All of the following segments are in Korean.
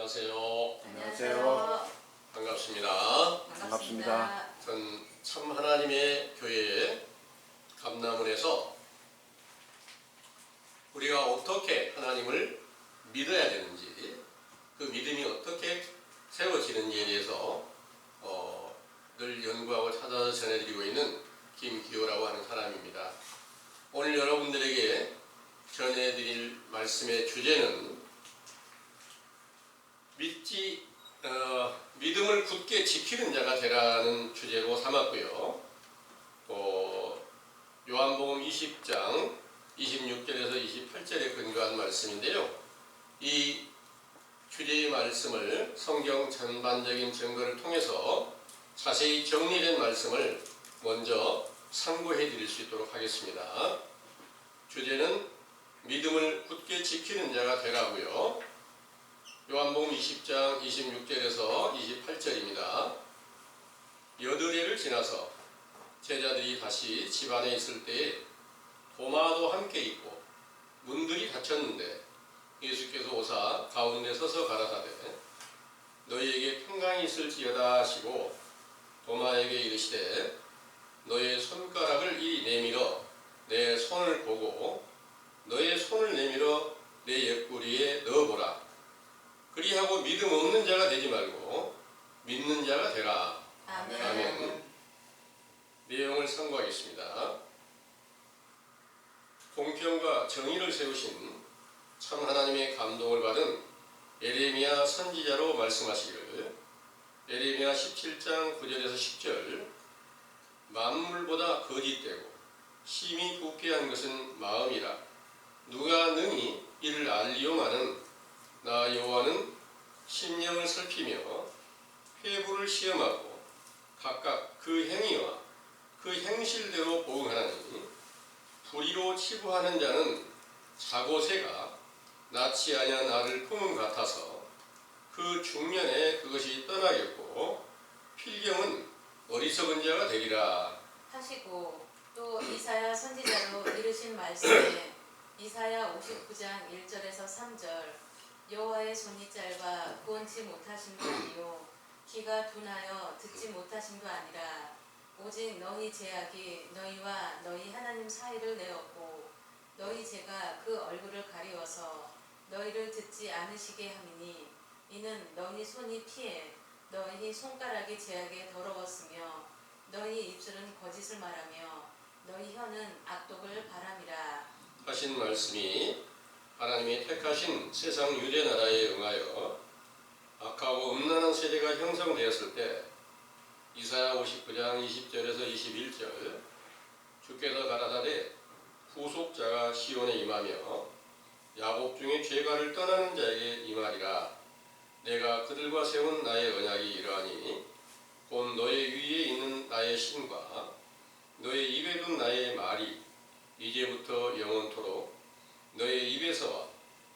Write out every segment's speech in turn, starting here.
안녕하세요. 안녕하세요. 반갑습니다. 반갑습니다. 전 참 하나님의 교회 감남원에서 우리가 어떻게 하나님을 믿어야 되는지, 그 믿음이 어떻게 세워지는지에 대해서 늘 연구하고 찾아서 전해드리고 있는 김기호라고 하는 사람입니다. 오늘 여러분들에게 전해드릴 말씀의 주제는 믿음을 굳게 지키는 자가 되라는 주제로 삼았고요. 요한복음 20장 26절에서 28절에 근거한 말씀인데요. 이 주제의 말씀을 성경 전반적인 증거를 통해서 자세히 정리된 말씀을 먼저 상고해 드릴 수 있도록 하겠습니다. 주제는 믿음을 굳게 지키는 자가 되라고요. 요한복음 20장 26절에서 28절입니다. 여드레를 지나서 제자들이 다시 집 안에 있을 때에 도마도 함께 있고 문들이 닫혔는데 예수께서 오사 가운데 서서 가라사대 너희에게 평강이 있을지어다 하시고 도마에게 이르시되 너의 손가락을 이리 내밀어 내 손을 보고 너의 손을 내밀어 내 옆구리에 넣어보라. 그리하고 믿음 없는 자가 되지 말고 믿는 자가 되라. 아멘. 아멘. 내용을 상고하겠습니다. 공평과 정의를 세우신 참 하나님의 감동을 받은 예레미야 선지자로 말씀하시기를 예레미야 17장 9절에서 10절 만물보다 거짓되고 심히 부패한 것은 마음이라 누가 능히 이를 알리오마는 나 여호와는 심령을 살피며 회부를 시험하고 각각 그 행위와 그 행실대로 보응하나니 불의로 치부하는 자는 자고새가 낳지 아니한 알을 품은 같아서 그 중년에 그것이 떠나겠고 필경은 어리석은 자가 되리라 하시고 또 이사야 선지자로 이르신 말씀에 이사야 59장 1절에서 3절 여호와의 손이 짧아 구원치 못하심도 아니요 귀가 둔하여 듣지 못하심도 아니라 오직 너희 죄악이 너희와 너희 하나님 사이를 내었고 너희 죄가 그 얼굴을 가리워서 너희를 듣지 않으시게 함이니 이는 너희 손이 피해 너희 손가락이 죄악에 더러웠으며 너희 입술은 거짓을 말하며 너희 혀는 악독을 바람이라 하신 말씀이 하나님이 택하신 세상 유대 나라에 응하여 악하고 음란한 세대가 형성되었을 때 이사야 59장 20절에서 21절 주께서 가라사대 후속자가 시온에 임하며 야곱 중에 죄가를 떠나는 자에게 임하리라. 내가 그들과 세운 나의 언약이 이러하니 곧 너의 위에 있는 나의 신과 너의 입에 둔 나의 말이 이제부터 영원토록 너의 입에서와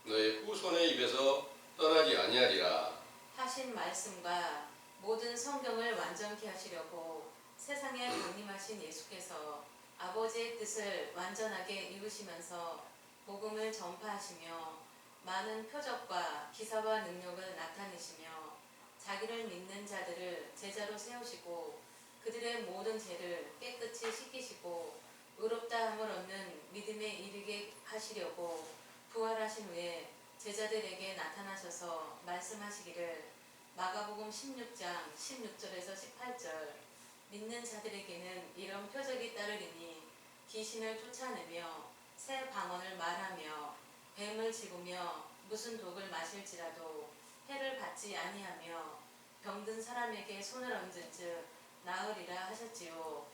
너의 후손의 입에서 떠나지 아니하리라. 하신 말씀과 모든 성경을 완전케 하시려고 세상에 강림하신 예수께서 아버지의 뜻을 완전하게 이루시면서 복음을 전파하시며 많은 표적과 기사와 능력을 나타내시며 자기를 믿는 자들을 제자로 세우시고 그들의 모든 죄를 깨끗이 씻기시고 의롭다함을 얻는 믿음에 이르게 하시려고 부활하신 후에 제자들에게 나타나셔서 말씀하시기를 마가복음 16장 16절에서 18절 믿는 자들에게는 이런 표적이 따르리니 귀신을 쫓아내며 새 방언을 말하며 뱀을 집으며 무슨 독을 마실지라도 해를 받지 아니하며 병든 사람에게 손을 얹은즉 나으리라 하셨지요.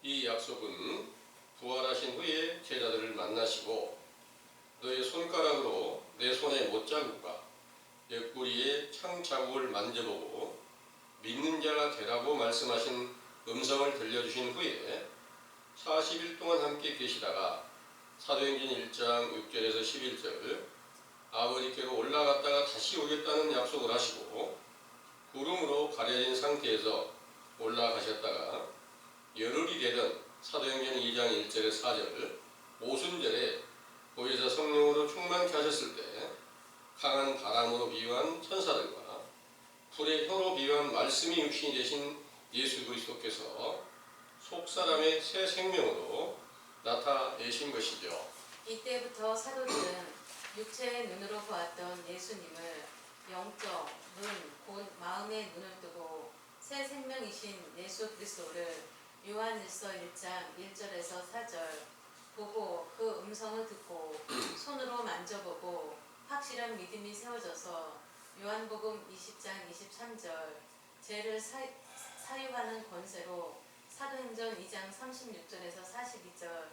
이 약속은 부활하신 후에 제자들을 만나시고 너의 손가락으로 내 손의 못자국과 옆구리에 창자국을 만져보고 믿는 자가 되라고 말씀하신 음성을 들려주신 후에 40일 동안 함께 계시다가 사도행전 1장 6절에서 11절 아버지께로 올라갔다가 다시 오겠다는 약속을 하시고 구름으로 가려진 상태에서 올라가셨다가 열흘이 되던 사도행전 2장 1절에 4절 오순절에 보혜사 성령으로 충만케 하셨을 때 강한 바람으로 비유한 천사들과 불의 혀로 비유한 말씀이 육신이 되신 예수 그리스도께서 속사람의 새 생명으로 나타내신 것이죠. 이때부터 사도들은 육체의 눈으로 보았던 예수님을 영적 눈, 곧 마음의 눈을 뜨고 새 생명이신 예수 그리스도를 요한일서 1장 1절에서 4절 보고 그 음성을 듣고 손으로 만져보고 확실한 믿음이 세워져서 요한복음 20장 23절 죄를 사유하는 권세로 사도행전 2장 36절에서 42절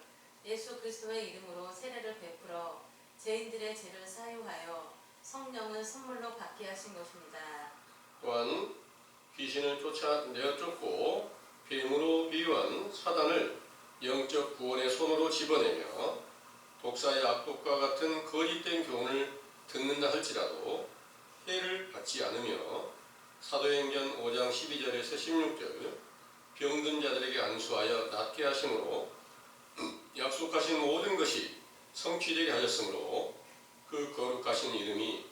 예수 그리스도의 이름으로 세례를 베풀어 죄인들의 죄를 사유하여 성령을 선물로 받게 하신 것입니다. 또한 귀신을 쫓아내어 쫓고 뱀으로 비유한 사단을 영적 구원의 손으로 집어내며 독사의 악독과 같은 거짓된 교훈을 듣는다 할지라도 해를 받지 않으며 사도행전 5장 12절에서 16절 병든 자들에게 안수하여 낫게 하심으로 약속하신 모든 것이 성취되게 하셨으므로 그 거룩하신 이름이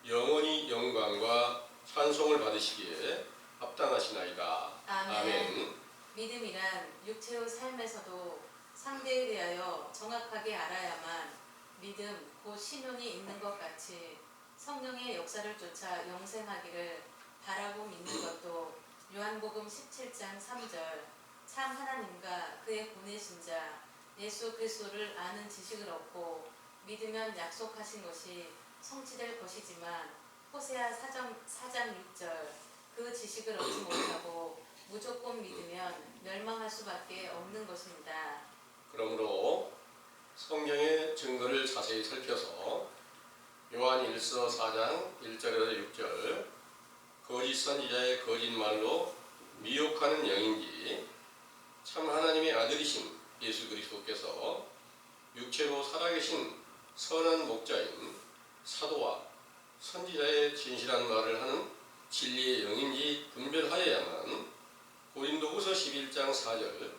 영원히 영광과 찬송을 받으시기에 합당하시나이다. 아멘. 믿음이란 육체의 삶에서도 상대에 대하여 정확하게 알아야만 믿음, 곧 신용이 있는 것 같이 성령의 역사를 쫓아 영생하기를 바라고 믿는 것도 요한복음 17장 3절 참 하나님과 그의 보내신 자 예수 그리스도를 아는 지식을 얻고 믿으면 약속하신 것이 성취될 것이지만 호세아 4장 6절 그 지식을 얻지 못하고 무조건 믿으면 멸망할 수밖에 없는 것입니다. 그러므로 성경의 증거를 자세히 살펴서 요한 1서 4장 1절에서 6절 거짓 선지자의 거짓말로 미혹하는 영인지 참 하나님의 아들이신 예수 그리스도께서 육체로 살아계신 선한 목자인 사도와 선지자의 진실한 말을 하는 진리의 영인지 분별하여야만 고린도후서 11장 4절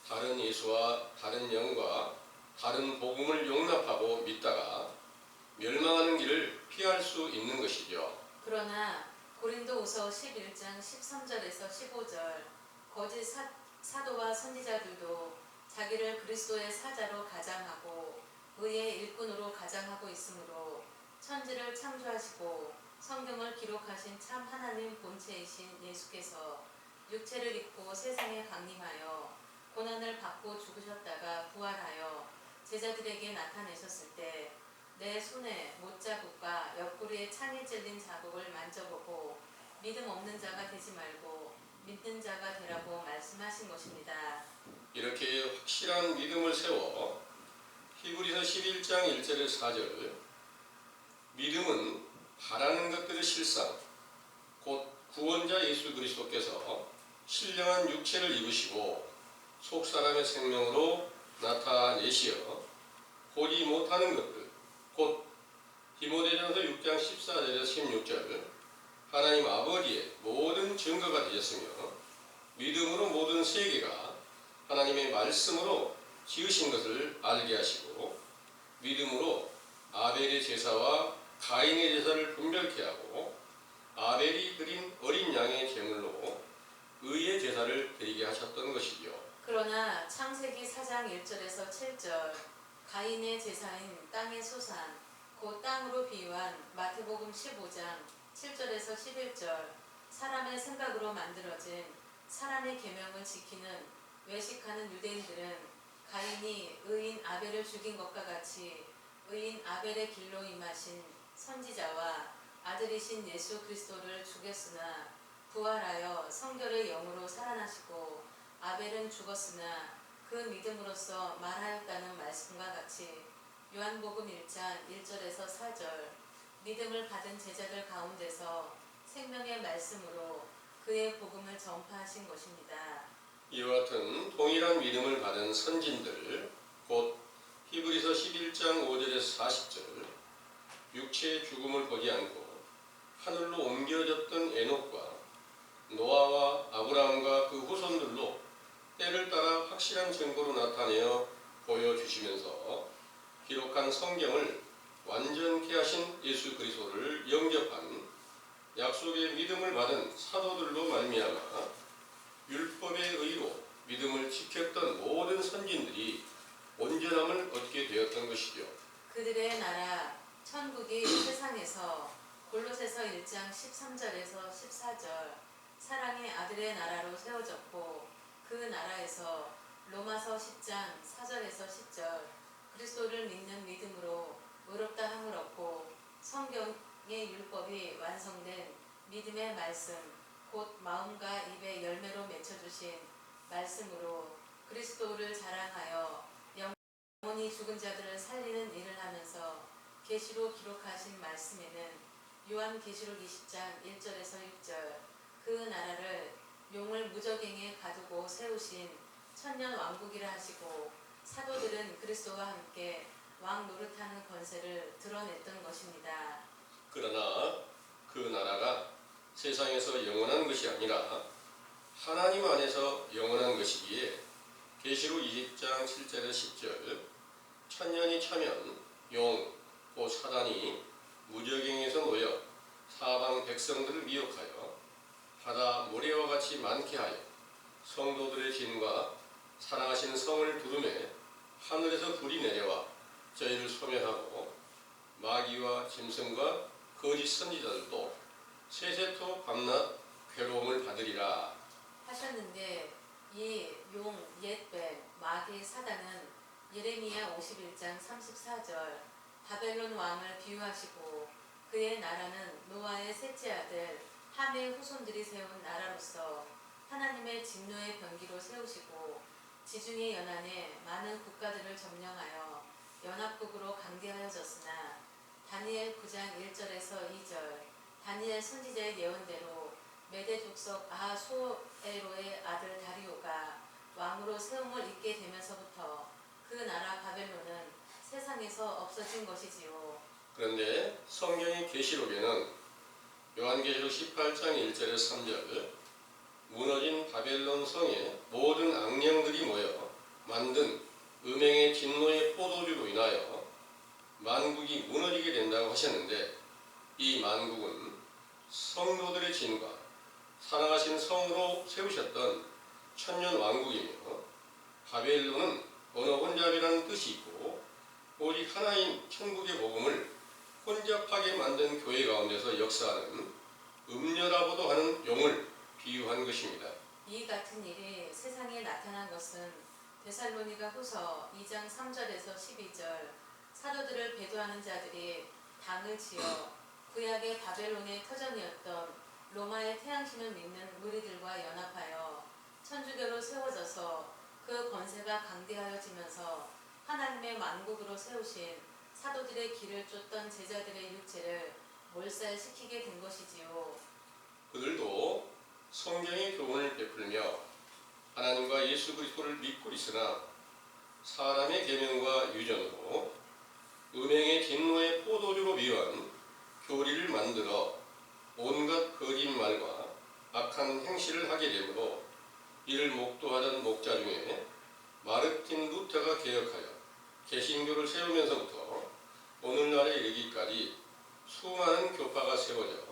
다른 예수와 다른 영과 다른 복음을 용납하고 믿다가 멸망하는 길을 피할 수 있는 것이죠. 그러나 고린도후서 11장 13절에서 15절 거짓 사도와 선지자들도 자기를 그리스도의 사자로 가장하고 의의 일꾼으로 가장하고 있으므로 천지를 창조하시고 성경을 기록하신 참 하나님 본체이신 예수께서 육체를 입고 세상에 강림하여 고난을 받고 죽으셨다가 부활하여 제자들에게 나타내셨을 때 내 손에 못자국과 옆구리에 창에 찔린 자국을 만져보고 믿음 없는 자가 되지 말고 믿는 자가 되라고 말씀하신 것입니다. 이렇게 확실한 믿음을 세워 히브리서 11장 1절에서 4절 믿음은 바라는 것들의 실상 곧 구원자 예수 그리스도께서 신령한 육체를 입으시고 속사람의 생명으로 나타내시어 보지 못하는 것들 곧 디모데전서 6장 14절에서 16절 하나님 아버지의 모든 증거가 되셨으며 믿음으로 모든 세계가 하나님의 말씀으로 지으신 것을 알게 하시고 믿음으로 아벨의 제사와 가인의 제사를 분별케 하고 아벨이 드린 어린 양의 제물로 의의 제사를 드리게 하셨던 것이죠. 그러나 창세기 4장 1절에서 7절 가인의 제사인 땅의 소산 곧 땅으로 비유한 마태복음 15장 7절에서 11절 사람의 생각으로 만들어진 사람의 계명을 지키는 외식하는 유대인들은 가인이 의인 아벨을 죽인 것과 같이 의인 아벨의 길로 임하신 선지자와 아들이신 예수 그리스도를 죽였으나 부활하여 성결의 영으로 살아나시고 아벨은 죽었으나 그 믿음으로써 말하였다는 말씀과 같이 요한복음 1장 1절에서 4절 믿음을 받은 제자들 가운데서 생명의 말씀으로 그의 복음을 전파하신 것입니다. 이와 같은 동일한 믿음을 받은 선진들 곧 히브리서 11장 5절에서 40절 육체의 죽음을 보지 않고 하늘로 옮겨졌던 에녹과 노아와 아브라함과 그 후손들로 때를 따라 확실한 증거로 나타내어 보여주시면서 기록한 성경을 완전케 하신 예수 그리스도를 영접한 약속의 믿음을 받은 사도들로 말미암아 율법의 의로 믿음을 지켰던 모든 선진들이 온전함을 얻게 되었던 것이죠. 그들의 나라 천국이 세상에서 골로새서 1장 13절에서 14절 사랑의 아들의 나라로 세워졌고 그 나라에서 로마서 10장 4절에서 10절 그리스도를 믿는 믿음으로 의롭다 함을 얻고 성경의 율법이 완성된 믿음의 말씀 곧 마음과 입의 열매로 맺혀주신 말씀으로 그리스도를 자랑하여 영원히 죽은 자들을 살리는 일을 하면서 계시로 기록하신 말씀에는 요한계시록 20장 1절에서 6절 그 나라를 용을 무적행에 가두고 세우신 천년 왕국이라 하시고 사도들은 그리스도와 함께 왕 노릇하는 권세를 드러냈던 것입니다. 그러나 그 나라가 세상에서 영원한 것이 아니라 하나님 안에서 영원한 것이기에 계시록 20장 7절에서 10절 천년이 차면 용, 곧 사단이 무적행에서 놓여 사방 백성들을 미혹하여 바다 모래와 같이 많게 하여 성도들의 진과 사랑하시는 성을 두름에 하늘에서 불이 내려와 저희를 소멸하고 마귀와 짐승과 거짓 선지자들도 세세토 밤낮 괴로움을 받으리라 하셨는데 이 용, 옛뱀, 마귀, 사단은 예레미야 51장 34절 바벨론 왕을 비유하시고 그의 나라는 노아의 셋째 아들 함의 후손들이 세운 나라로서 하나님의 진노의 병기로 세우시고 지중해 연안에 많은 국가들을 점령하여 연합국으로 강대하여졌으나 다니엘 9장 1절에서 2절 다니엘 선지자의 예언대로 메대 족속 아하수에로의 아들 다리오가 왕으로 세움을 입게 되면서부터 그 나라 바벨론은 세상에서 없어진 것이지요. 그런데 성경의 계시록에는 요한계시록 18장 1절에서 3절 무너진 바벨론 성에 모든 악령들이 모여 만든 음행의 진노의 포도주로 인하여 만국이 무너지게 된다고 하셨는데 이 만국은 성도들의 진과 사랑하신 성으로 세우셨던 천년 왕국이며 바벨론은 어느 혼잡이라는 뜻이 있고 오직 하나인 천국의 복음을 혼잡하게 만든 교회 가운데서 역사하는 음녀라고도 하는 용을 비유한 것입니다. 이 같은 일이 세상에 나타난 것은 데살로니가 후서 2장 3절에서 12절 사도들을 배도하는 자들이 당을 지어 구약의 바벨론의 터전이었던 로마의 태양신을 믿는 무리들과 연합하여 천주교로 세워져서 그 권세가 강대하여지면서 하나님의 만국으로 세우신 사도들의 길을 쫓던 제자들의 육체를 몰살시키게 된 것이지요. 그들도 성경의 교훈을 베풀며 하나님과 예수 그리스도를 믿고 있으나 사람의 계명과 유전으로 음행의 진노의 포도주로 비유한 교리를 만들어 온갖 거짓말과 악한 행실을 하게 되므로 이를 목도하던 목자 중에 마르틴 루터가 개혁하여 개신교를 세우면서부터 오늘날에 이르기까지 수많은 교파가 세워져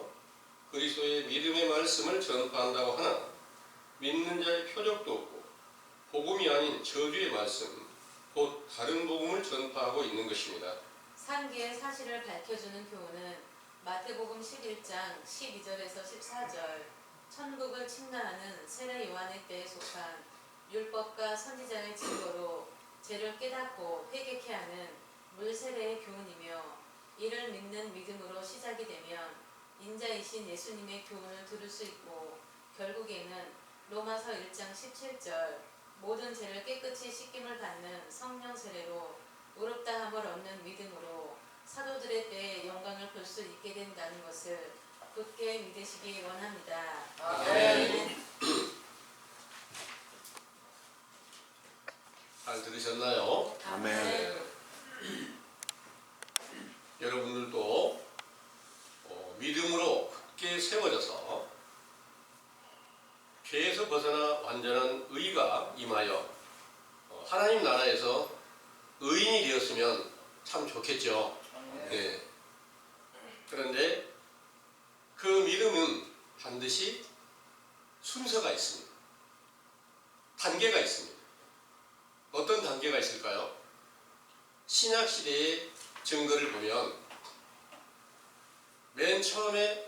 그리스도의 믿음의 말씀을 전파한다고 하나 믿는 자의 표적도 없고 복음이 아닌 저주의 말씀 곧 다른 복음을 전파하고 있는 것입니다. 상기의 사실을 밝혀주는 교훈은 마태복음 11장 12절에서 14절 천국을 침략하는 세례 요한의 때에 속한 율법과 선지자의 증거로 죄를 깨닫고 회개케 하는 물세례의 교훈이며 이를 믿는 믿음으로 시작이 되면 인자이신 예수님의 교훈을 들을 수 있고 결국에는 로마서 1장 17절 모든 죄를 깨끗이 씻김을 받는 성령 세례로 의롭다함을 얻는 믿음으로 사도들의 때에 영광을 볼 수 있게 된다는 것을 굳게 믿으시기 원합니다. 아멘. 잘 들으셨나요? 아멘. 여러분들도 믿음으로 굳게 세워져서 죄에서 벗어나 완전한 의가 임하여 하나님 나라에서 의인이 되었으면 참 좋겠죠. 네. 그런데 그 믿음은 반드시 순서가 있습니다. 단계가 있습니다. 어떤 단계가 있을까요? 신약 시대의 증거를 보면 맨 처음에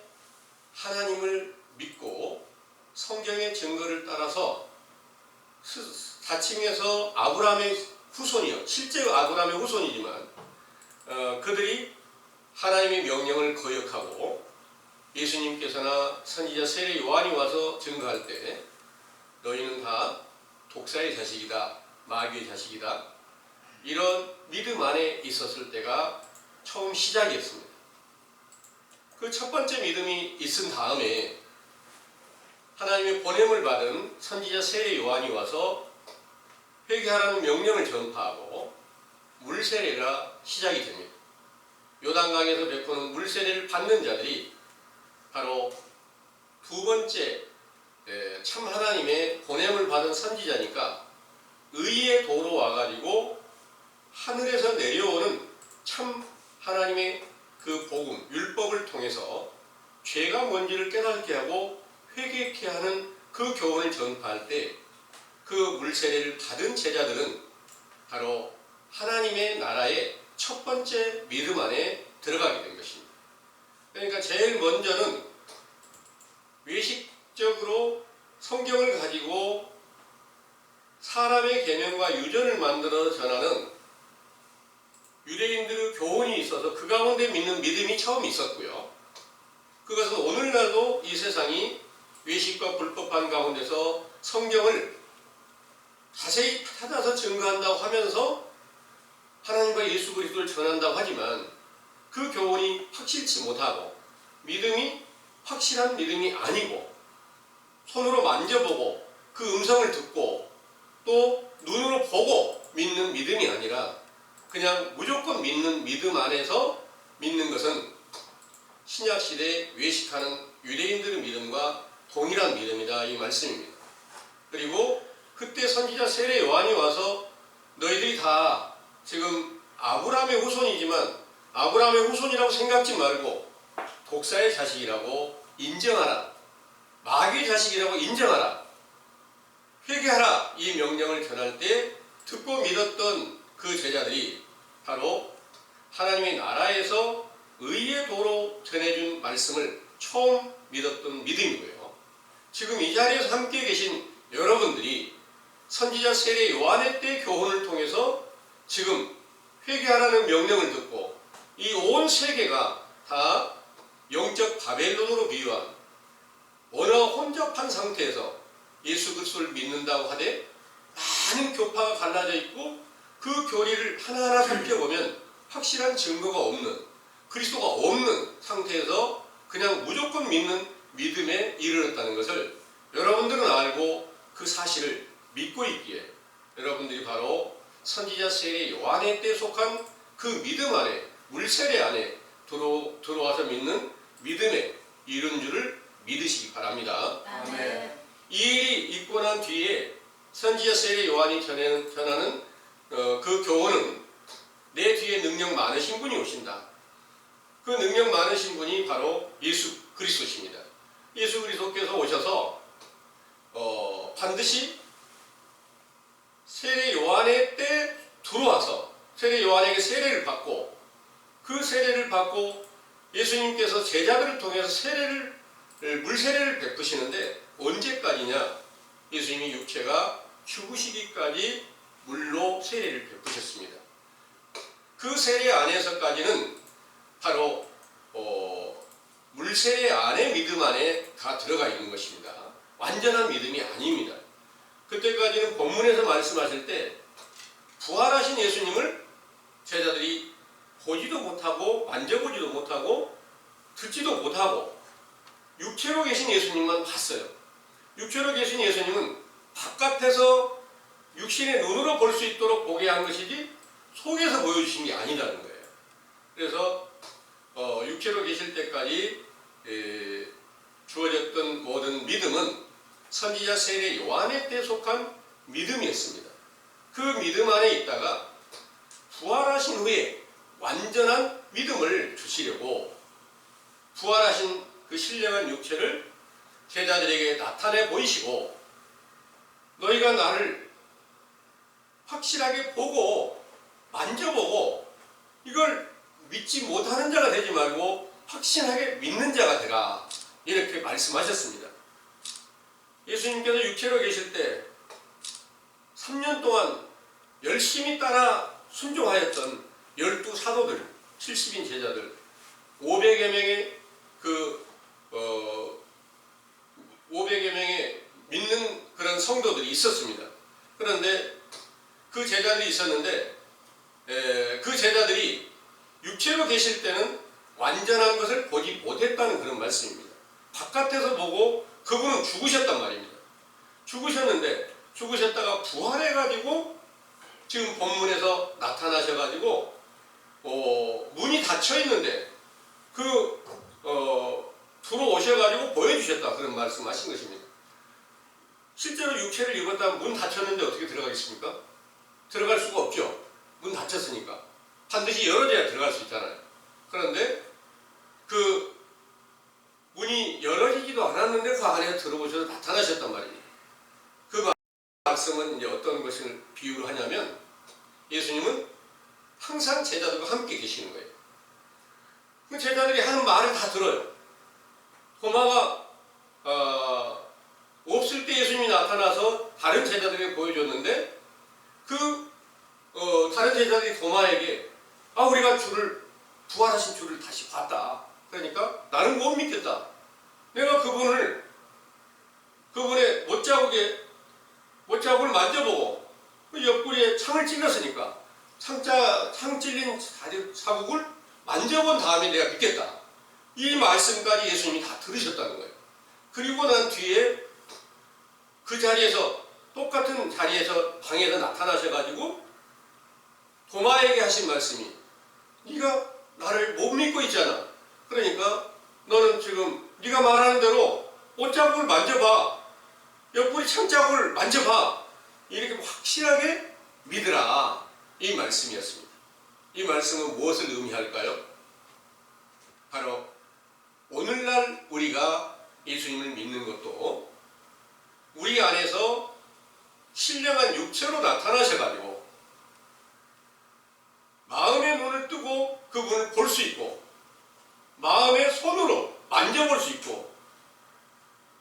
하나님을 믿고 성경의 증거를 따라서 자칭해서 아브라함의 후손이요. 실제 아브라함의 후손이지만 그들이 하나님의 명령을 거역하고 예수님께서나 선지자 세례 요한이 와서 증거할 때 너희는 다 독사의 자식이다, 마귀의 자식이다, 이런 믿음 안에 있었을 때가 처음 시작이었습니다. 그 첫 번째 믿음이 있은 다음에 하나님의 보냄을 받은 선지자 세례 요한이 와서 회개하라는 명령을 전파하고 물세례가 시작이 됩니다. 요단강에서 베푸는 물세례를 받는 자들이 바로 두 번째 참 하나님의 보냄을 받은 선지자니까 의의 도로 와가지고 하늘에서 내려오는 참 하나님의 그 복음, 율법을 통해서 죄가 뭔지를 깨닫게 하고 회개케 하는 그 교훈을 전파할 때 그 물세례를 받은 제자들은 바로 하나님의 나라의 첫 번째 믿음 안에 들어가게 된 것입니다. 그러니까 제일 먼저는 외식적으로 성경을 가지고 사람의 계명과 유전을 만들어 전하는 유대인들의 교훈이 있어서 그 가운데 믿는 믿음이 처음 있었고요. 그것은 오늘날도 이 세상이 외식과 불법한 가운데서 성경을 자세히 찾아서 증거한다고 하면서 하나님과 예수 그리스도를 전한다고 하지만 그 교훈이 확실치 못하고 믿음이 확실한 믿음이 아니고 손으로 만져보고 그 음성을 듣고 또 눈으로 보고 믿는 믿음이 아니라 그냥 무조건 믿는 믿음 안에서 믿는 것은 신약시대에 외식하는 유대인들의 믿음과 동일한 믿음이다, 이 말씀입니다. 그리고 그때 선지자 세례 요한이 와서 너희들이 다 지금 아브라함의 후손이지만 아브라함의 후손이라고 생각지 말고 독사의 자식이라고 인정하라, 마귀의 자식이라고 인정하라, 회개하라, 이 명령을 전할 때 듣고 믿었던 그 제자들이 바로 하나님의 나라에서 의의 도로 전해준 말씀을 처음 믿었던 믿음이고요. 지금 이 자리에서 함께 계신 여러분들이 선지자 세례 요한의 때 교훈을 통해서 지금 회개하라는 명령을 듣고 이 온 세계가 다 영적 바벨론으로 비유한 언어 혼잡한 상태에서 예수 그리스도를 믿는다고 하되 많은 교파가 갈라져 있고 그 교리를 하나하나 살펴보면 확실한 증거가 없는, 그리스도가 없는 상태에서 그냥 무조건 믿는 믿음에 이르렀다는 것을 여러분들은 알고 그 사실을 믿고 있기에 여러분들이 바로 선지자 세례 요한의 때 속한 그 믿음 안에, 물세례 안에 들어와서 믿는 믿음에 이른 줄을 믿으시기 바랍니다. 아멘. 이 일이 있고 난 뒤에 선지자 세례 요한이 전하는 그 교훈은 내 뒤에 능력 많으신 분이 오신다. 그 능력 많으신 분이 바로 예수 그리스도십니다. 예수 그리스도께서 오셔서 반드시 세례 요한의 때 들어와서 세례 요한에게 세례를 받고 그 세례를 받고 예수님께서 제자들을 통해서 물세례를 베푸시는데 언제까지냐? 예수님이 육체가 죽으시기까지 물로 세례를 베푸셨습니다. 그 세례 안에서까지는 바로 물세례 안에 믿음 안에 다 들어가 있는 것입니다. 완전한 믿음이 아닙니다. 그때까지는 본문에서 말씀하실 때 부활하신 예수님을 제자들이 보지도 못하고 만져보지도 못하고 듣지도 못하고 육체로 계신 예수님만 봤어요. 육체로 계신 예수님은 바깥에서 육신의 눈으로 볼 수 있도록 보게 한 것이지 속에서 보여주신 게 아니라는 거예요. 그래서 육체로 계실 때까지 주어졌던 모든 믿음은 선지자 세례 요한의 때 속한 믿음이었습니다. 그 믿음 안에 있다가 부활하신 후에 완전한 믿음을 주시려고 부활하신 그 신령한 육체를 제자들에게 나타내 보이시고, 너희가 나를 확실하게 보고 만져보고 이걸 믿지 못하는 자가 되지 말고 확신하게 믿는 자가 되라, 이렇게 말씀하셨습니다. 예수님께서 육체로 계실 때 3년 동안 열심히 따라 순종하였던 12사도들, 70인 제자들, 500여 명의 500여 명의 믿는 그런 성도들이 있었습니다. 그런데 그 제자들이 있었는데, 그 제자들이 육체로 계실 때는 완전한 것을 보지 못했다는 그런 말씀입니다. 바깥에서 보고 그분은 죽으셨단 말입니다. 죽으셨다가 부활해가지고 지금 본문에서 나타나셔가지고 문이 닫혀 있는데 들어오셔가지고 보여주셨다, 그런 말씀하신 것입니다. 실제로 육체를 입었다면 문 닫혔는데 어떻게 들어가겠습니까? 들어갈 수가 없죠. 문 닫혔으니까 반드시 열어줘야 들어갈 수 있잖아요. 그런데 그 문이 열어지지도 않았는데 그 안에 들어오셔서 나타나셨단 말입니다. 그 말씀은 이제 어떤 것을 비유로 하냐면, 예수님은 항상 제자들과 함께 계시는 거예요. 그 제자들이 하는 말을 다 들어요. 도마가 없을 때 예수님이 나타나서 다른 제자들에게 보여줬는데, 다른 제자들이 도마에게 우리가 부활하신 주를 다시 봤다. 그러니까 나는 못 믿겠다. 내가 그분의 못자국을 만져보고 그 옆구리에 창을 찔렀으니까 창 찔린 자국을 만져본 다음에 내가 믿겠다. 이 말씀까지 예수님이 다 들으셨다는 거예요. 그리고 난 뒤에 그 자리에서, 똑같은 자리에서 방에서 나타나셔가지고 도마에게 하신 말씀이, 네가 나를 못 믿고 있잖아. 그러니까 너는 지금 네가 말하는 대로 옷자국을 만져봐, 옆구리 창자국을 만져봐, 이렇게 확실하게 믿으라, 이 말씀이었습니다. 이 말씀은 무엇을 의미할까요? 바로 오늘날 우리가 예수님을 믿는 것도 우리 안에서 신령한 육체로 나타나셔가지고 마음의 눈을 뜨고 그분을 볼 수 있고, 마음의 손으로 만져볼 수 있고,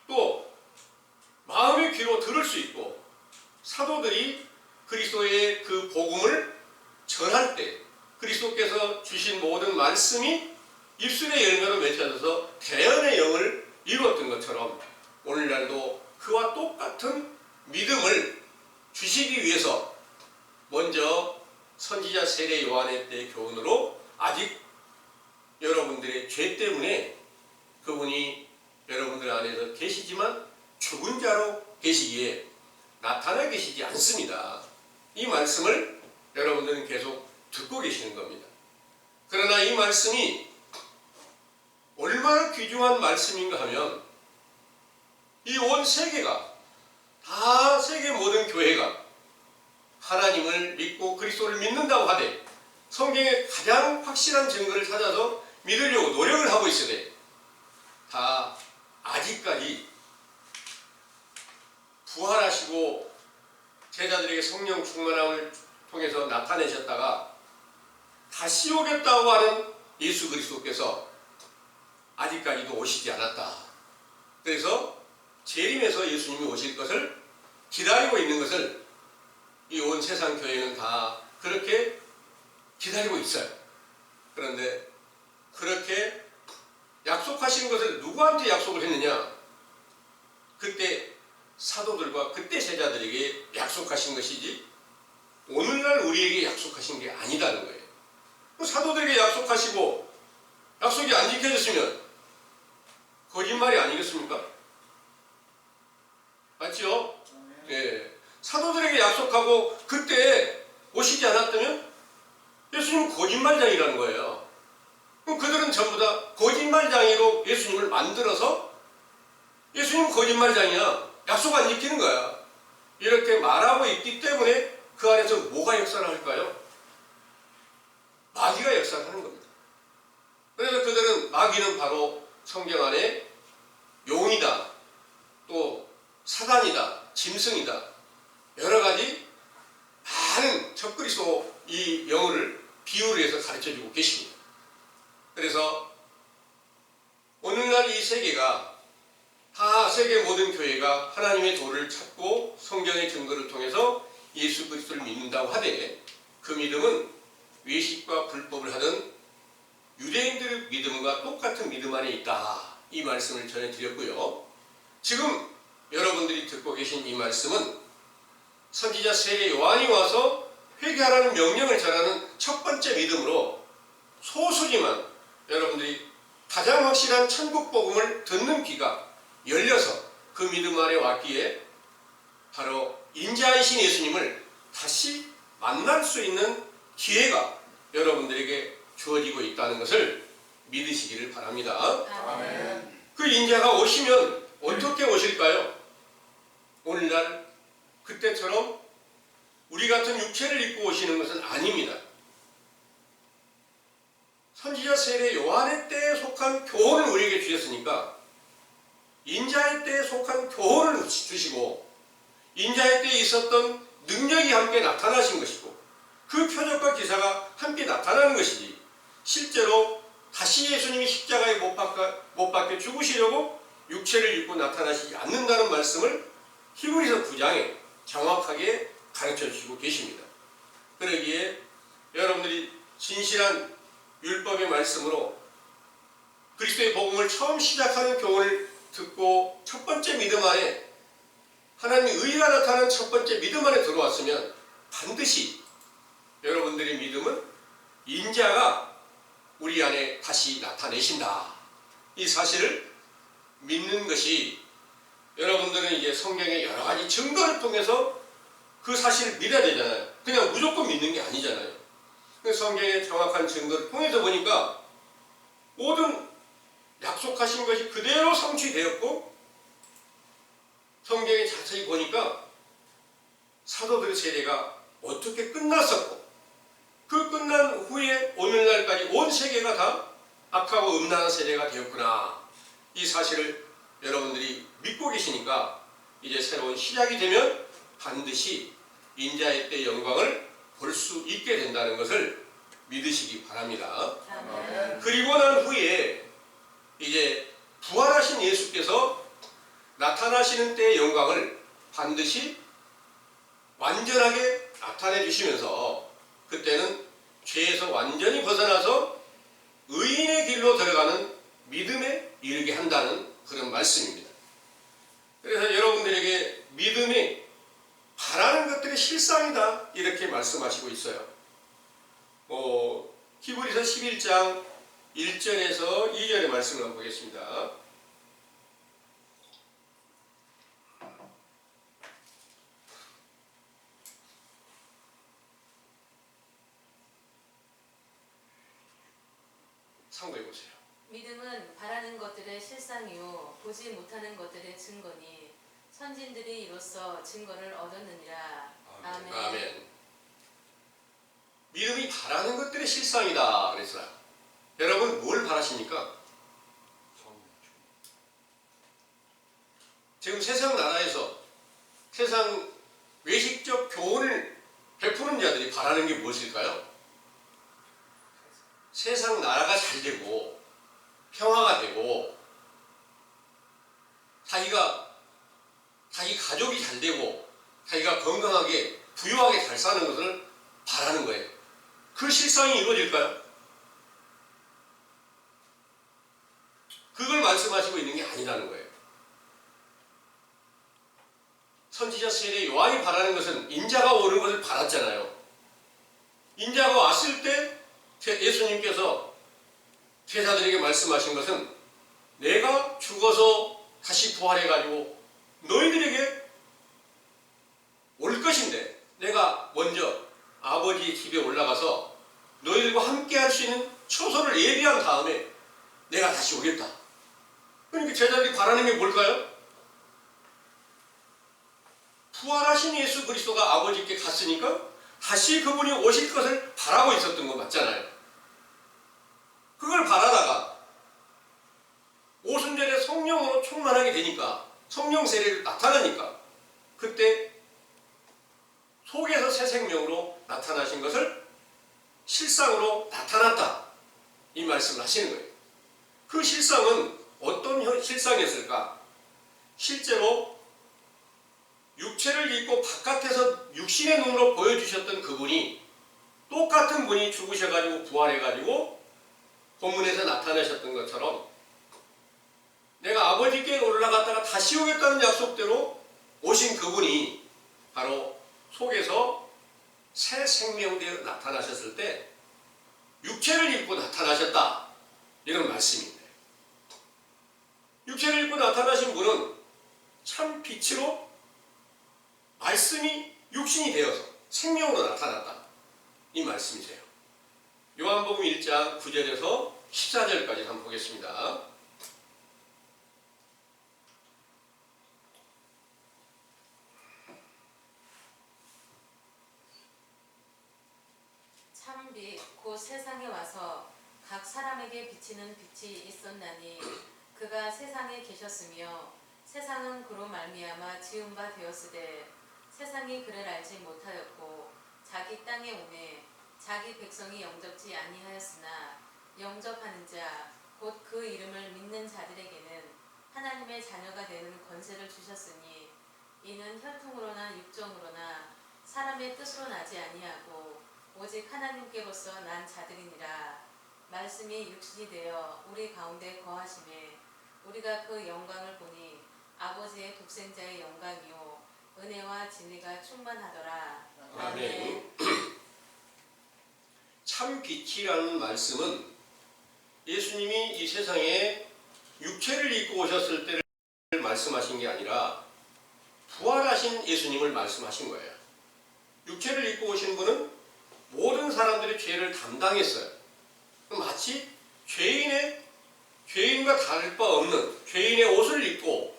또 마음의 귀로 들을 수 있고, 사도들이 그리스도의 그 복음을 전할 때 그리스도께서 주신 모든 말씀이 입술의 열매로 맺혀져서 대언의 영을 이루었던 것처럼, 오늘날도 그와 똑같은 믿음을 주시기 위해서 먼저 선지자 세례 요한의 때 교훈으로, 아직 여러분들의 죄 때문에 그분이 여러분들 안에서 계시지만 죽은 자로 계시기에 나타나 계시지 않습니다. 이 말씀을 여러분들은 계속 듣고 계시는 겁니다. 그러나 이 말씀이 얼마나 귀중한 말씀인가 하면, 이 온 세계가, 다 세계 모든 교회가 하나님을 믿고 그리스도를 믿는다고 하되 성경의 가장 확실한 증거를 찾아서 믿으려고 노력을 하고 있으되, 다 아직까지 부활하시고 제자들에게 성령 충만함을 통해서 나타내셨다가 다시 오겠다고 하는 예수 그리스도께서 아직까지도 오시지 않았다. 그래서 재림에서 예수님이 오실 것을 기다리고 있는 것을 이 온 세상 교회는 다 그렇게 기다리고 있어요. 그런데 그렇게 약속하신 것을 누구한테 약속을 했느냐? 그때 사도들과 그때 제자들에게 약속하신 것이지 오늘날 우리에게 약속하신 게 아니다는 거예요. 사도들에게 약속하시고 약속이 안 지켜졌으면 거짓말이 아니겠습니까? 맞죠? 예. 사도들에게 약속하고 그때 오시지 않았다면 예수님은 거짓말장이라는 거예요. 그럼 그들은 전부 다 거짓말장이로 예수님을 만들어서 예수님은 거짓말장이야, 약속 안 지키는 거야, 이렇게 말하고 있기 때문에 그 안에서 뭐가 역사를 할까요? 마귀가 역사를 하는 겁니다. 마귀는 바로 성경 안에 용이다, 또 사단이다, 짐승이다, 여러 가지 많은 적그리스도 이 영어를 비유를 해서 가르쳐주고 계십니다. 그래서 오늘날 이 세계가 다 세계 모든 교회가 하나님의 도를 찾고 성경의 증거를 통해서 예수 그리스도를 믿는다고 하되 그 믿음은 외식과 불법을 하던 유대인들의 믿음과 똑같은 믿음 안에 있다. 이 말씀을 전해드렸고요. 지금 여러분들이 듣고 계신 이 말씀은 선지자 세례 요한이 와서 회개하라는 명령을 전하는 첫 번째 믿음으로 소수지만 여러분들이 가장 확실한 천국 복음을 듣는 귀가 열려서 그 믿음 안에 왔기에 바로 인자이신 예수님을 다시 만날 수 있는 기회가 여러분들에게 주어지고 있다는 것을 믿으시기를 바랍니다. 아멘. 그 인자가 오시면 어떻게 오실까요? 오늘날 그때처럼 우리 같은 육체를 입고 오시는 것은 아닙니다. 선지자 세례 요한의 때에 속한 교훈을 우리에게 주셨으니까 인자의 때에 속한 교훈을 주시고 인자의 때에 있었던 능력이 함께 나타나신 것이고 그 표적과 기사가 함께 나타나는 것이지 실제로 다시 예수님이 십자가에 못 박혀 죽으시려고 육체를 입고 나타나시지 않는다는 말씀을 히브리서 9장에 정확하게 가르쳐 주시고 계십니다. 그러기에 여러분들이 진실한 율법의 말씀으로 그리스도의 복음을 처음 시작하는 교훈을 듣고 첫 번째 믿음 안에 하나님의 의가 나타나는 첫 번째 믿음 안에 들어왔으면 반드시 여러분들의 믿음은 인자가 우리 안에 다시 나타내신다. 이 사실을 믿는 것이 여러분들은 이제 성경의 여러 가지 증거를 통해서 그 사실을 믿어야 되잖아요. 그냥 무조건 믿는 게 아니잖아요. 성경의 정확한 증거를 통해서 보니까 모든 약속하신 것이 그대로 성취되었고 성경에 자세히 보니까 사도들의 세례가 어떻게 끝났었고 그 끝난 후에 오늘날까지 온 세계가 다 악하고 음란한 세대가 되었구나. 이 사실을 여러분들이 믿고 계시니까 이제 새로운 시작이 되면 반드시 인자의 때 영광을 볼 수 있게 된다는 것을 믿으시기 바랍니다. 아멘. 그리고 난 후에 이제 부활하신 예수께서 나타나시는 때의 영광을 반드시 완전하게 나타내 주시면서 그때는 죄에서 완전히 벗어나서 의인의 길로 들어가는 믿음에 이르게 한다는 그런 말씀입니다. 그래서 여러분들에게 믿음이 바라는 것들의 실상이다 이렇게 말씀하시고 있어요. 히브리서 11장 1절에서 2절의 말씀을 한번 보겠습니다. 참고해 보세요. 믿음은 바라는 것들의 실상이요 보지 못하는 것들의 증거니 선진들이 이로써 증거를 얻었느니라. 아멘. 아멘. 믿음이 바라는 것들의 실상이다 그랬어요. 여러분 뭘 바라십니까? 지금 세상 나라에서 세상 외식적 교훈을 베푸는 자들이 바라는 게 무엇일까요? 세상 나라가 잘 되고 평화가 되고 자기 가족이 잘 되고 자기가 건강하게 부유하게 잘 사는 것을 바라는 거예요. 그 실상이 이루어질까요? 그걸 말씀하시고 있는 게 아니라는 거예요. 선지자 세례 요한이 바라는 것은 인자가 오는 것을 바랐잖아요. 인자가 왔을 때 예수님께서 제자들에게 말씀하신 것은 내가 죽어서 다시 부활해가지고 너희들에게 올 것인데 내가 먼저 아버지 집에 올라가서 너희들과 함께 할 수 있는 처소를 예비한 다음에 내가 다시 오겠다. 그러니까 제자들이 바라는 게 뭘까요? 부활하신 예수 그리스도가 아버지께 갔으니까 다시 그분이 오실 것을 바라고 있었던 거 맞잖아요. 그걸 바라다가 충만하게 되니까 성령 세례를 나타나니까 그때 속에서 새 생명으로 나타나신 것을 실상으로 나타났다. 이 말씀을 하시는 거예요. 그 실상은 어떤 실상이었을까? 실제로 육체를 입고 바깥에서 육신의 눈으로 보여주셨던 그분이 똑같은 분이 죽으셔가지고 부활해가지고 본문에서 나타나셨던 것처럼 내가 아버지께 올라갔다가 다시 오겠다는 약속대로 오신 그분이 바로 속에서 새 생명되어 나타나셨을 때 육체를 입고 나타나셨다. 이런 말씀입니다. 육체를 입고 나타나신 분은 참 빛으로 말씀이 육신이 되어서 생명으로 나타났다. 이 말씀이세요. 요한복음 1장 9절에서 14절까지 한번 보겠습니다. 참빛 곧 세상에 와서 각 사람에게 비치는 빛이 있었나니 그가 세상에 계셨으며 세상은 그로 말미암아 지은 바 되었으되 세상이 그를 알지 못하였고 자기 땅에 오매 자기 백성이 영접지 아니하였으나 영접하는 자 곧 그 이름을 믿는 자들에게는 하나님의 자녀가 되는 권세를 주셨으니 이는 혈통으로나 육정으로나 사람의 뜻으로 나지 아니하고 오직 하나님께로서 난 자들이니라. 말씀이 육신이 되어 우리 가운데 거하심에 우리가 그 영광을 보니 아버지의 독생자의 영광이요 은혜와 진리가 충만하더라. 아멘. 참 빛이라는 말씀은 예수님이 이 세상에 육체를 입고 오셨을 때를 말씀하신 게 아니라 부활하신 예수님을 말씀하신 거예요. 육체를 입고 오신 분은 모든 사람들의 죄를 담당했어요. 마치 죄인과 다를 바 없는 죄인의 옷을 입고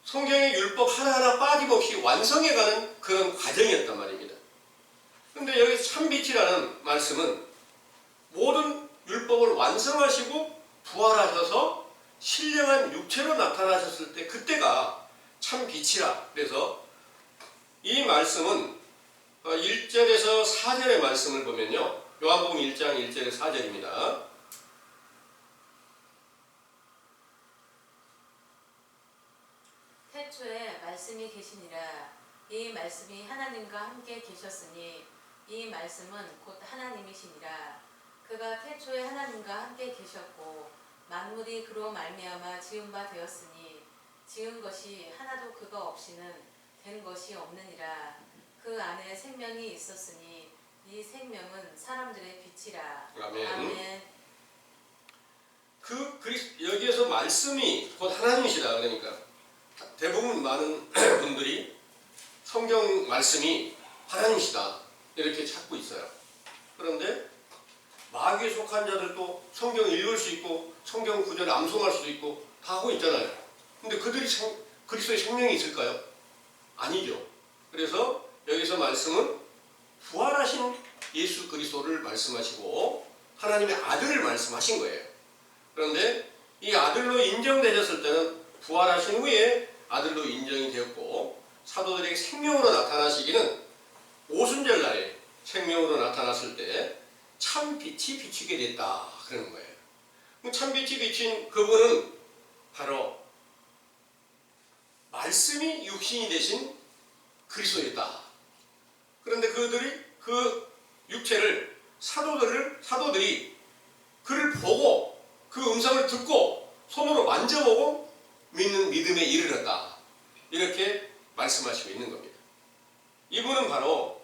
성경의 율법 하나하나 빠짐없이 완성해가는 그런 과정이었단 말입니다. 그런데 여기 참빛이라는 말씀은 모든 율법을 완성하시고 부활하셔서 신령한 육체로 나타나셨을 때 그때가 참빛이라. 그래서 이 말씀은 1절에서 4절의 말씀을 보면요. 요한복음 1장 1절에 4절입니다. 태초에 말씀이 계시니라. 이 말씀이 하나님과 함께 계셨으니 이 말씀은 곧 하나님이시니라. 그가 태초에 하나님과 함께 계셨고 만물이 그로 말미암아 지은 바 되었으니 지은 것이 하나도 그가 없이는 된 것이 없느니라. 그 안에 생명이 있었으니 이 생명은 사람들의 빛이라. 아멘. 아멘. 여기에서 말씀이 곧 하나님이시다. 그러니까 대부분 많은 분들이 성경 말씀이 하나님이시다 이렇게 찾고 있어요. 그런데 마귀에 속한 자들도 성경 읽을 수 있고 성경 구절을 암송할 수도 있고 다 하고 있잖아요. 근데 그들이 그리스도의 생명이 있을까요? 아니죠. 그래서 여기서 말씀은 부활하신 예수 그리스도를 말씀하시고 하나님의 아들을 말씀하신 거예요. 그런데 이 아들로 인정되셨을 때는 부활하신 후에 아들로 인정이 되었고 사도들에게 생명으로 나타나시기는 오순절 날에 생명으로 나타났을 때 참빛이 비치게 됐다 그러는 거예요. 참빛이 비친 그분은 바로 말씀이 육신이 되신 그리스도였다. 그런데 그들이 그 육체를 사도들이 그를 보고 그 음성을 듣고 손으로 만져보고 믿는 믿음에 이르렀다. 이렇게 말씀하시고 있는 겁니다. 이분은 바로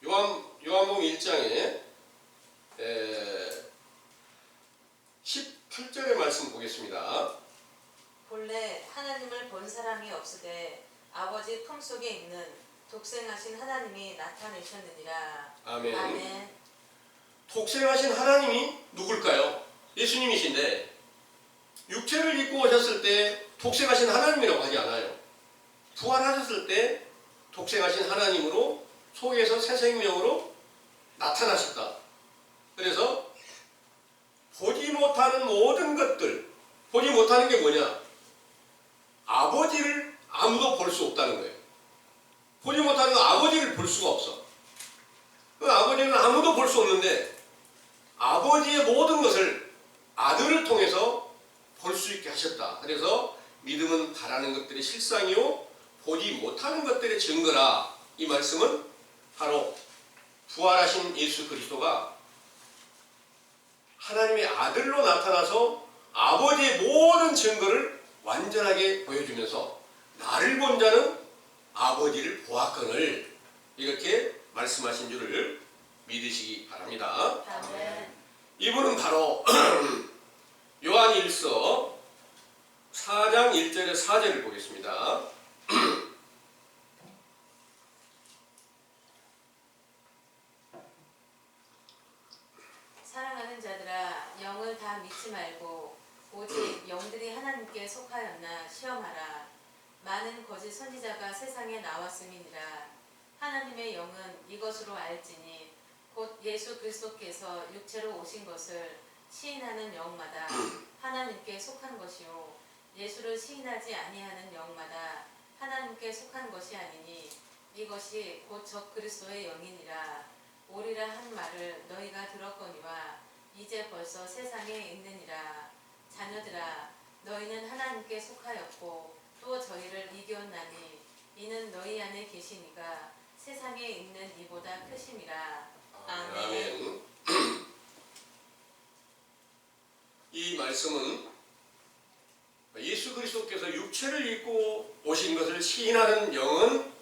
요한복음 1장에 18절의 말씀 보겠습니다. 본래 하나님을 본 사람이 없으되 아버지 품속에 있는 독생하신 하나님이 나타내셨느니라. 아멘. 아멘. 독생하신 하나님이 누굴까요? 예수님이신데 육체를 입고 오셨을 때 독생하신 하나님이라고 하지 않아요. 부활하셨을 때 독생하신 하나님으로 속에서 새 생명으로 나타나셨다. 그래서 보지 못하는 모든 것들, 보지 못하는 게 뭐냐? 아버지를 아무도 볼 수 없다는 거예요. 보지 못하는 건 아버지를 볼 수가 없어. 그 아버지는 아무도 볼 수 없는데 아버지의 모든 것을 아들을 통해서 볼 수 있게 하셨다. 그래서 믿음은 바라는 것들의 실상이요 보지 못하는 것들의 증거라. 이 말씀은 바로 부활하신 예수 그리스도가 하나님의 아들로 나타나서 아버지의 모든 증거를 완전하게 보여주면서 나를 본 자는 아버지를 보았거늘 이렇게 말씀하신 줄을 믿으시기 바랍니다. 아멘. 이분은 바로 요한일서 4장 1절에 4절을 보겠습니다. 사랑하는 자들아 영을 다 믿지 말고 오직 영들이 하나님께 속하였나 시험하라. 많은 거짓 선지자가 세상에 나왔음이니라. 하나님의 영은 이것으로 알지니 곧 예수 그리스도께서 육체로 오신 것을 시인하는 영마다 하나님께 속한 것이요 예수를 시인하지 아니하는 영마다 하나님께 속한 것이 아니니 이것이 곧 적 그리스도의 영이니라. 오리라 한 말을 너희가 들었거니와 이제 벌써 세상에 있느니라. 자녀들아 너희는 하나님께 속하였고 또 저희를 이겼나니 이는 너희 안에 계시니가 세상에 있는 이보다 크심이라. 아멘. 아멘. 이 말씀은 예수 그리스도께서 육체를 입고 오신 것을 시인하는 영은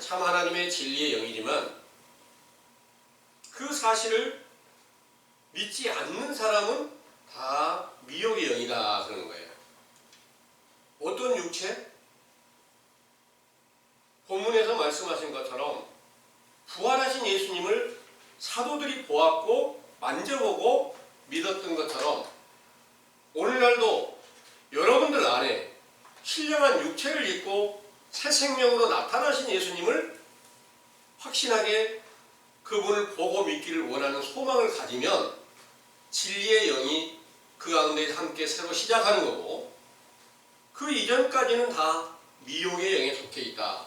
참 하나님의 진리의 영이지만 그 사실을 믿지 않는 사람은 다 미혹의 영이다 그러는 거예요. 어떤 육체? 본문에서 말씀하신 것처럼 부활하신 예수님을 사도들이 보았고 만져보고 믿었던 것처럼 오늘날도 여러분들 안에 신령한 육체를 입고 새 생명으로 나타나신 예수님을 확신하게 그분을 보고 믿기를 원하는 소망을 가지면 진리의 영이 그 가운데 함께 새로 시작하는 거고 그 이전까지는 다 미혹의 영에 속해 있다.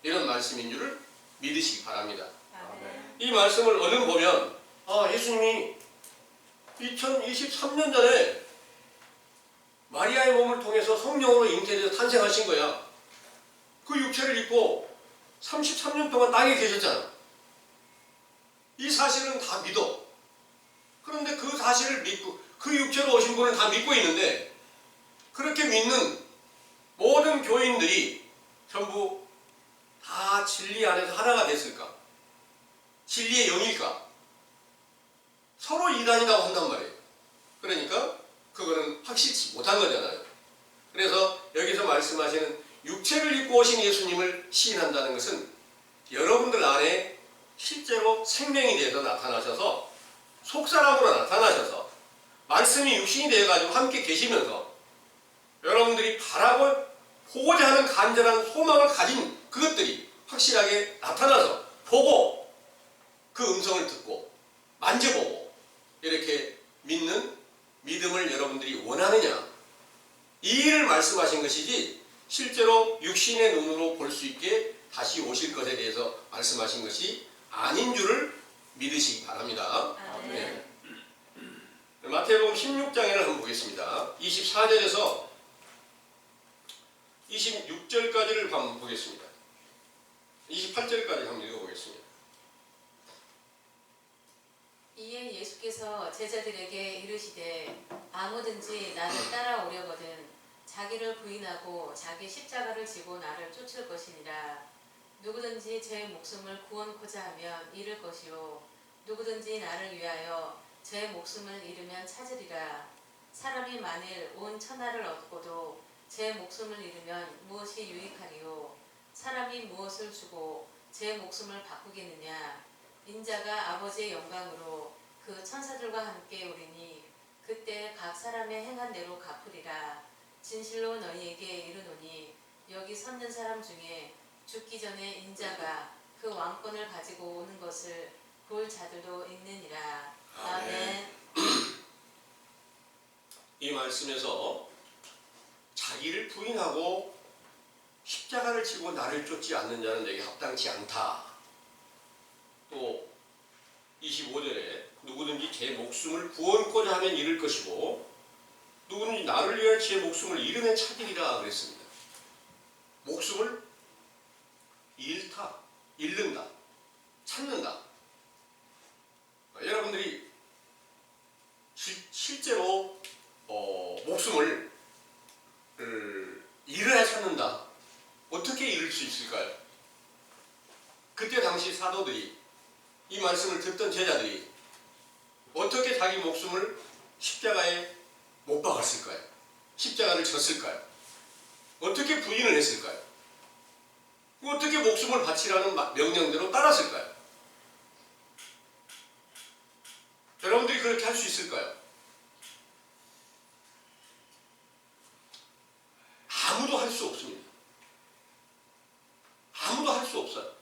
이런 말씀인 줄을 믿으시기 바랍니다. 아멘. 이 말씀을 얼른 보면 예수님이 2023년 전에 마리아의 몸을 통해서 성령으로 잉태돼서 탄생하신 거야. 그 육체를 입고 33년 동안 땅에 계셨잖아. 이 사실은 다 믿어. 그런데 그 사실을 믿고 그 육체로 오신 분을 다 믿고 있는데 그렇게 믿는 모든 교인들이 전부 다 진리 안에서 하나가 됐을까? 진리의 영일까? 서로 이단이라고 한단 말이에요. 그러니까 그거는 확실치 못한 거잖아요. 그래서 여기서 말씀하시는 육체를 입고 오신 예수님을 시인한다는 것은 여러분들 안에 실제로 생명이 되어서 나타나셔서 속사람으로 나타나셔서 말씀이 육신이 되어가지고 함께 계시면서 여러분들이 바라고 보고자 하는 간절한 소망을 가진 그것들이 확실하게 나타나서 보고 그 음성을 듣고 만져보고 이렇게 믿는 믿음을 여러분들이 원하느냐 이 일을 말씀하신 것이지 실제로 육신의 눈으로 볼 수 있게 다시 오실 것에 대해서 말씀하신 것이 아닌 줄을 믿으시기 바랍니다. 아멘. 네. 마태복음 16장에를 한번 보겠습니다. 24절에서 26절까지를 한번 보겠습니다. 28절까지 한번 읽어보겠습니다. 이에 예수께서 제자들에게 이르시되 아무든지 나를 따라오려거든 자기를 부인하고 자기 십자가를 지고 나를 쫓을 것이니라. 누구든지 제 목숨을 구원코자 하면 잃을 것이요 누구든지 나를 위하여 제 목숨을 잃으면 찾으리라. 사람이 만일 온 천하를 얻고도 제 목숨을 잃으면 무엇이 유익하리요? 사람이 무엇을 주고 제 목숨을 바꾸겠느냐? 인자가 아버지의 영광으로 그 천사들과 함께 오리니 그때 각 사람의 행한 대로 갚으리라. 진실로 너희에게 이르노니 여기 섰는 사람 중에 죽기 전에 인자가 그 왕권을 가지고 오는 것을 볼 자들도 있느니라. 아멘. 이 말씀에서 자기를 부인하고 십자가를 지고 나를 쫓지 않는 자는 내게 합당치 않다. 또 25절에 누구든지 제 목숨을 구원코자 하면 잃을 것이고 누구든지 나를 위하여 제 목숨을 잃으면 찾으리라 그랬습니다. 목숨을 잃는다, 찾는다. 여러분들이 실제로 목숨을 잃어야 찾는다. 어떻게 잃을 수 있을까요? 그때 당시 사도들이, 이 말씀을 듣던 제자들이 어떻게 자기 목숨을 십자가에 못 박았을까요? 십자가를 졌을까요? 어떻게 부인을 했을까요? 어떻게 목숨을 바치라는 명령대로 따랐을까요? 여러분들이 그렇게 할 수 있을까요? 아무도 할 수 없습니다. 아무도 할 수 없어요.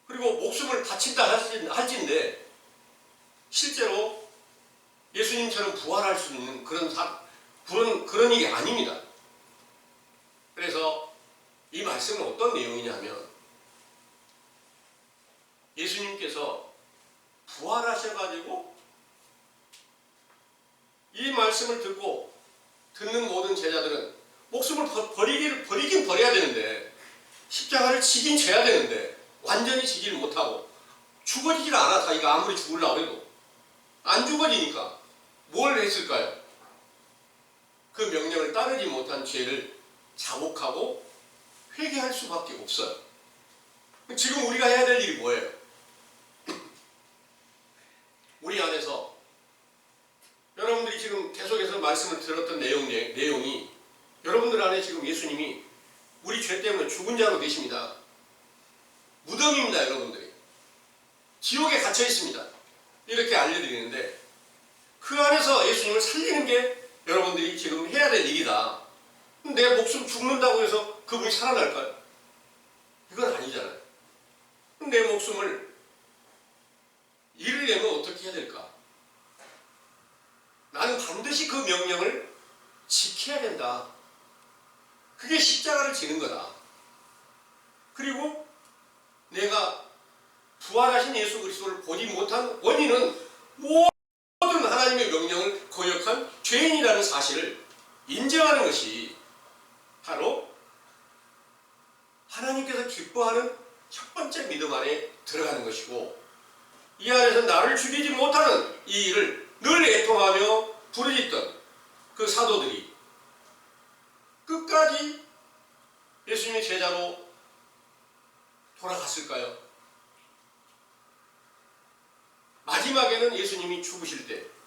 그리고 목숨을 바친다 할진데 실제로 예수님처럼 부활할 수 있는 그런 일이 아닙니다. 그래서 이 말씀은 어떤 내용이냐면 예수님께서 부활하셔가지고 이 말씀을 듣는 모든 제자들은 목숨을 버리긴 버려야 되는데 십자가를 지긴 져야 되는데 완전히 지지를 못하고 죽어지질 않아. 자기가 아무리 죽으려고 해도 안 죽어지니까 뭘 했을까요? 그 명령을 따르지 못한 죄를 자복하고 회개할 수밖에 없어요. 지금 우리가 해야 될 일이 뭐예요? 우리 안에서 여러분들이 지금 계속해서 말씀을 들었던 내용이 여러분들 안에 지금 예수님이 우리 죄 때문에 죽은 자로 계십니다. 무덤입니다. 여러분들이 지옥에 갇혀 있습니다. 이렇게 알려드리는데 그 안에서 예수님을 살리는 게 여러분들이 지금 해야 될 일이다. 내 목숨 죽는다고 해서 그분이 살아날까요? 이건 아니잖아요. 내 목숨을 잃으려면 어떻게 해야 될까? 나는 반드시 그 명령을 지켜야 된다. 그게 십자가를 지는 거다. 그리고 내가 부활하신 예수 그리스도를 보지 못한 원인은 모든 하나님의 명령을 거역한 죄인이라는 사실을 인정하는 것이 바로 하나님께서 기뻐하는 첫 번째 믿음 안에 들어가는 것이고 이 안에서 나를 죽이지 못하는 이 일을 늘 애통하며 부르짖던 그 사도들이 끝까지 예수님의 제자로 돌아갔을까요? 마지막에는 예수님이 죽으실 때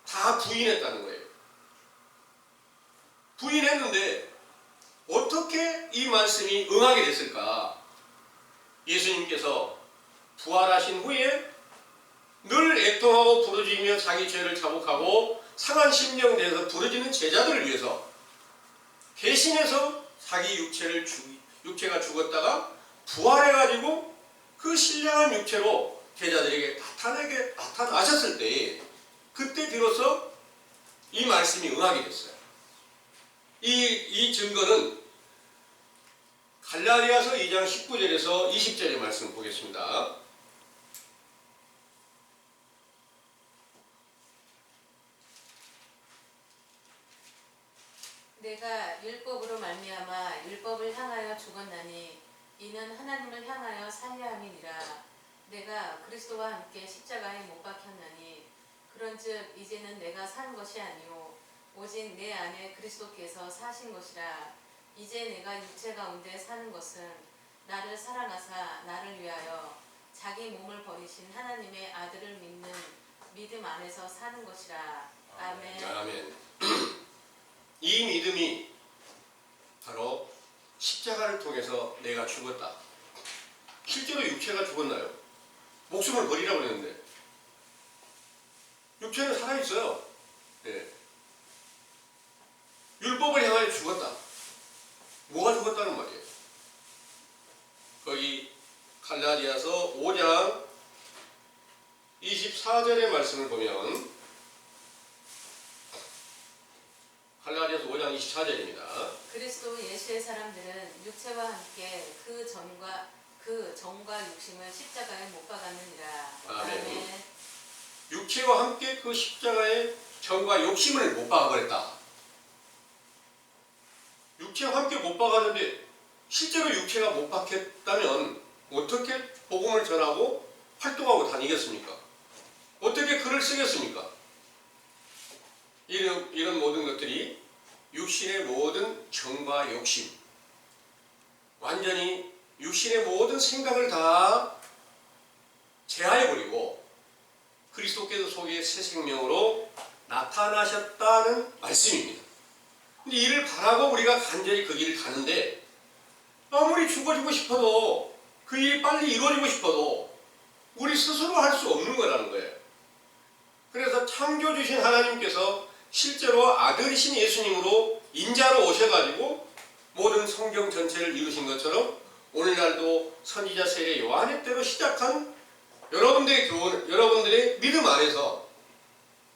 다 부인했다는 거예요. 부인했는데 어떻게 이 말씀이 응하게 됐을까? 예수님께서 부활하신 후에 늘 애통하고 부르짖으며 자기 죄를 자복하고 상한 심령 내에서 부르짖는 제자들을 위해서 대신해서 자기 육체가 죽었다가 부활해가지고 그 신령한 육체로 제자들에게 나타나셨을 때 그때 비로소 이 말씀이 응하게 됐어요. 이 증거는 갈라디아서 2장 19절에서 20절의 말씀 보겠습니다. 내가 율법으로 말미암아 율법을 향하여 죽었나니 이는 하나님을 향하여 살려 함이니라. 내가 그리스도와 함께 십자가에 못 박혔나니 그런즉 이제는 내가 산 것이 아니요 오직 내 안에 그리스도께서 사신 것이라. 이제 내가 육체 가운데 사는 것은 나를 사랑하사 나를 위하여 자기 몸을 버리신 하나님의 아들을 믿는 믿음 안에서 사는 것이라. 아멘. 아멘. 이 믿음이 바로 십자가를 통해서 내가 죽었다. 실제로 육체가 죽었나요? 목숨을 버리라고 그랬는데 육체는 살아있어요. 네. 율법을 향하여 죽었다. 뭐가 죽었다는 말이에요? 거기 갈라디아서 5장 24절의 말씀을 보면 24절입니다. 그리스도 예수의 사람들은 육체와 함께 그 정과 육심을 십자가에 못 박았느니라. 아멘. 육체와 함께 그 십자가의 정과 욕심을 못 박아버렸다. 육체와 함께 못 박았는데 실제로 육체가 못 박혔다면 어떻게 복음을 전하고 활동하고 다니겠습니까? 어떻게 글을 쓰겠습니까? 이런 모든 것들이 육신의 모든 정과 욕심, 완전히 육신의 모든 생각을 다 제하해버리고 그리스도께서 속에 새 생명으로 나타나셨다는 말씀입니다. 근데 이를 바라고 우리가 간절히 그 길을 가는데 아무리 죽어지고 싶어도 그 일이 빨리 이루어지고 싶어도 우리 스스로 할 수 없는 거라는 거예요. 그래서 창조주신 하나님께서 실제로 아들이신 예수님으로 인자로 오셔가지고 모든 성경 전체를 이루신 것처럼 오늘날도 선지자 세례 요한의 때로 시작한 여러분들의 교훈, 여러분들의 믿음 안에서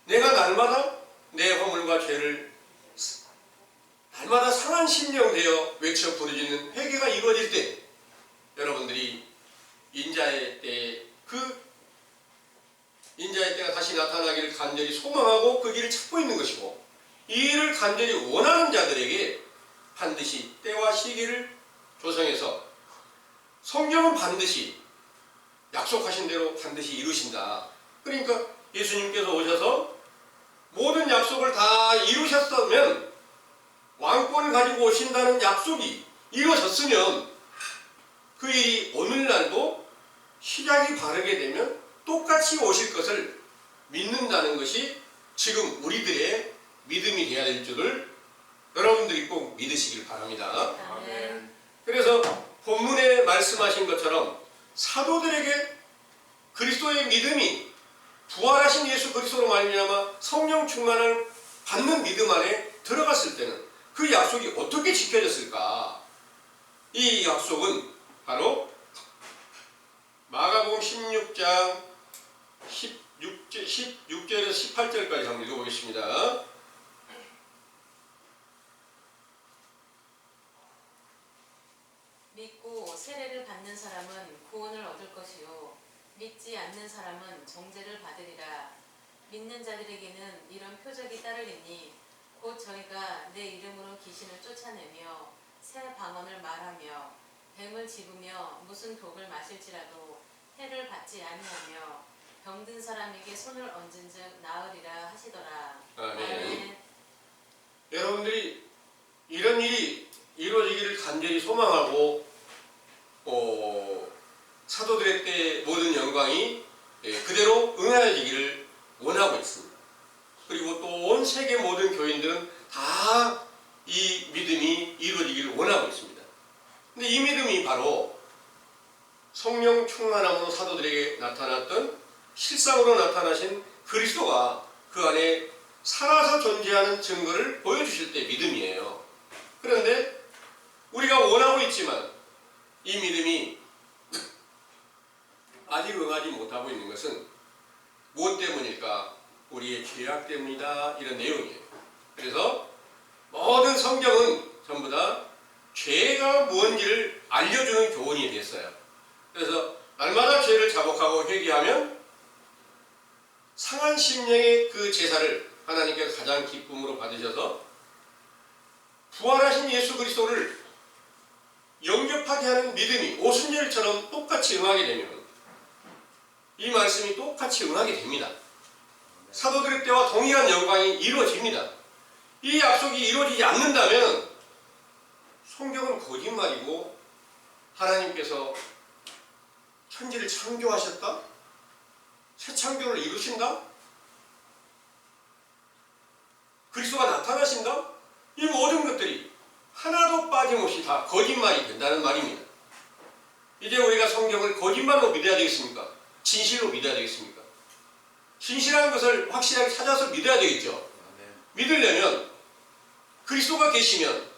내가 날마다 내 허물과 죄를 날마다 상한 심령 되어 외쳐 부르짖는 회개가 이루어질 때 여러분들이 인자의 때가 다시 나타나기를 간절히 소망하고 그 길을 찾고 있는 것이고 이 일을 간절히 원하는 자들에게 반드시 때와 시기를 조성해서 성경은 반드시 약속하신 대로 반드시 이루신다. 그러니까 예수님께서 오셔서 모든 약속을 다 이루셨다면 왕권을 가지고 오신다는 약속이 이루어졌으면 그 일이 오늘날도 시작이 바르게 되면 똑같이 오실 것을 믿는다는 것이 지금 우리들의 믿음이 되어야 될 줄을 여러분들이 꼭 믿으시길 바랍니다. 아멘. 그래서 본문에 말씀하신 것처럼 사도들에게 그리스도의 믿음이 부활하신 예수 그리스도로 말미암아 성령 충만을 받는 믿음 안에 들어갔을 때는 그 약속이 어떻게 지켜졌을까? 이 약속은 바로 마가복음 16장 16절에서 18절까지 한번 읽어보겠습니다. 믿고 세례를 받는 사람은 구원을 얻을 것이요 믿지 않는 사람은 정죄를 받으리라. 믿는 자들에게는 이런 표적이 따르리니 곧 저희가 내 이름으로 귀신을 쫓아내며 새 방언을 말하며 뱀을 집으며 무슨 독을 마실지라도 해를 받지 아니하며 병든 사람에게 손을 얹은즉 나으리라 하시더라. 아멘. 여러분들이 이런 일이 이루어지기를 간절히 소망하고 사도들의 때 모든 영광이 그대로 응하여지기를 원하고 있습니다. 그리고 또 온 세계 모든 교인들은 다 이 믿음이 이루어지기를 원하고 있습니다. 근데 이 믿음이 바로 성령 충만함으로 사도들에게 나타났던 실상으로 나타나신 그리스도가 그 안에 살아서 존재하는 증거를 보여주실 때 믿음이에요. 그런데 우리가 원하고 있지만 이 믿음이 아직 응하지 못하고 있는 것은 무엇 때문일까? 우리의 죄악 때문이다. 이런 내용이에요. 그래서 모든 성경은 전부 다 죄가 무엇인지를 알려주는 교훈이 됐어요. 그래서 날마다 죄를 자복하고 회개하면 상한 심령의 그 제사를 하나님께서 가장 기쁨으로 받으셔서 부활하신 예수 그리스도를 영접하게 하는 믿음이 오순절처럼 똑같이 응하게 되면 이 말씀이 똑같이 응하게 됩니다. 사도들의 때와 동일한 영광이 이루어집니다. 이 약속이 이루어지지 않는다면 성경은 거짓말이고 하나님께서 천지를 창조하셨다? 새 창조를 이루신다? 그리스도가 나타나신다? 이 모든 것들이 하나도 빠짐없이 다 거짓말이 된다는 말입니다. 이제 우리가 성경을 거짓말로 믿어야 되겠습니까? 진실로 믿어야 되겠습니까? 진실한 것을 확실하게 찾아서 믿어야 되겠죠. 믿으려면 그리스도가 계시면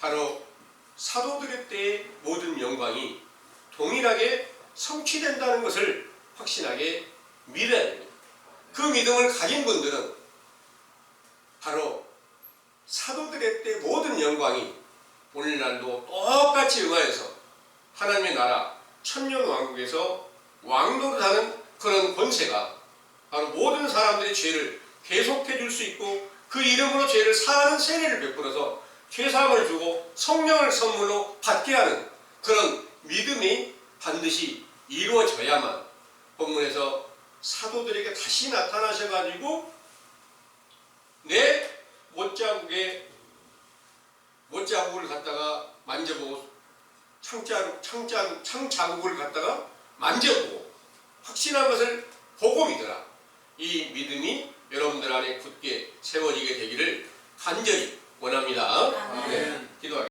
바로 사도들의 때의 모든 영광이 동일하게 성취된다는 것을 확신하게 믿어야 됩니다. 그 믿음을 가진 분들은 바로 사도들의 때 모든 영광이 오늘날도 똑같이 응하여서 하나님의 나라 천년 왕국에서 왕노릇하는 그런 권세가 바로 모든 사람들의 죄를 계속해 줄 수 있고 그 이름으로 죄를 사하는 세례를 베풀어서 죄사함을 주고 성령을 선물로 받게 하는 그런 믿음이 반드시 이루어져야만 본문에서 사도들에게 다시 나타나셔가지고 내 못자국을 갖다가 만져보고 창자국을 갖다가 만져보고 확신한 것을 보고 믿어라. 이 믿음이 여러분들 안에 굳게 세워지게 되기를 간절히 원합니다. 아멘. 기도하겠습니다.